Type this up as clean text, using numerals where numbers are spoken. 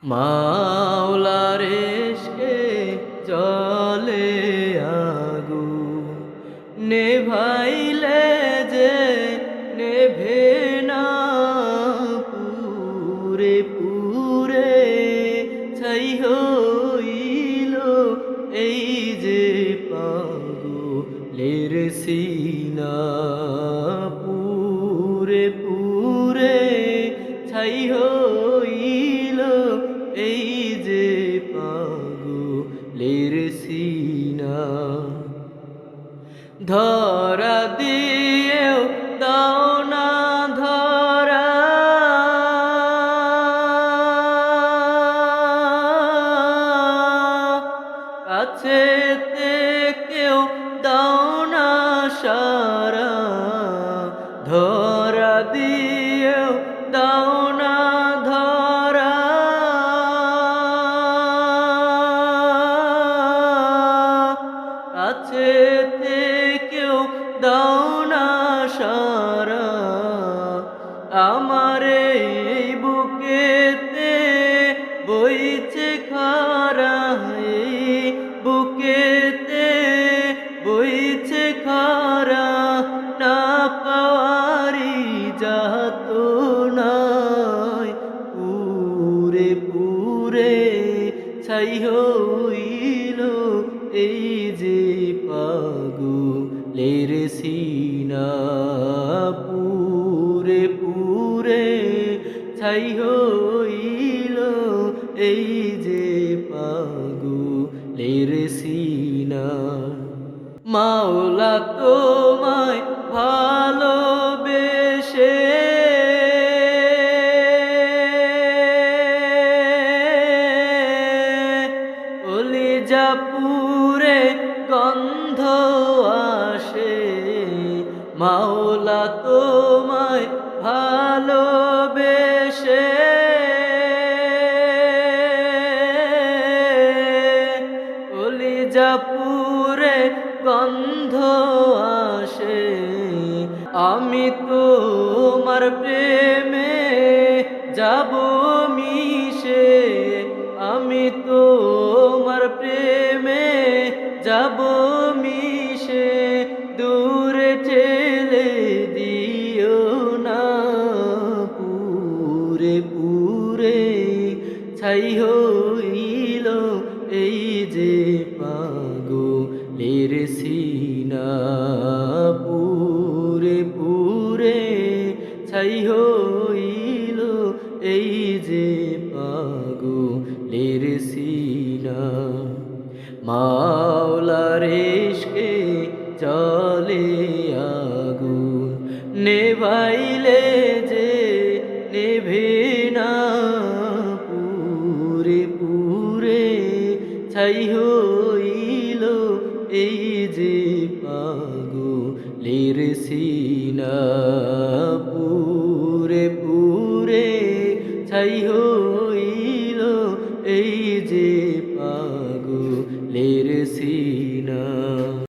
মাওলার ইশকে জ্বলে আগুন, নেভাইলে যে নেভে না, পুরে পুরে ছাই হইল এই যে পাগলের সিনা। পুরে পুরে ছাই হইল এই যে পাগলের সিনা। ধরা দিয়েও দাও না ধরা, কাছেতে কেউ দাও না সারা। ধরা দিয়েও দাও না ধরা, কাছেতে কেউ দাও না সারা। আমার এই বুকেতে বইছে খারা, এই বুকেতে বইছে খারা, না পাওয়ারি যাতনায় পুরে পুরে ছাই হইল এই যে পাগলের সিনা। পুরে পুরে ছাই হইল এই যে পাগলের সিনা। মাওলা তোমায় ভালোবেসে কলিজা পুরে গন্ধ আসে। মাওলা তোমায় ভালোবেসে কলিজা পুরে গন্ধ আসে। আমি তোমার প্রেমে যাব মিশে, আমি তোমার প্রেমে যাব মিশে। দূরে ঠেলে দিও না, পুরে পুরে ছাই হইল এই যে পাগলের সিনা। পুরে পুরে ছাই হইল এই যে পাগলের সিনা। মাওলার ইশকে জ্বলে আগুন, নেভাইলে যে নেভে না, পুরে পুরে ছাই হইল এই যে পাগলের সিনা। পুরে পুরে ছাই হইল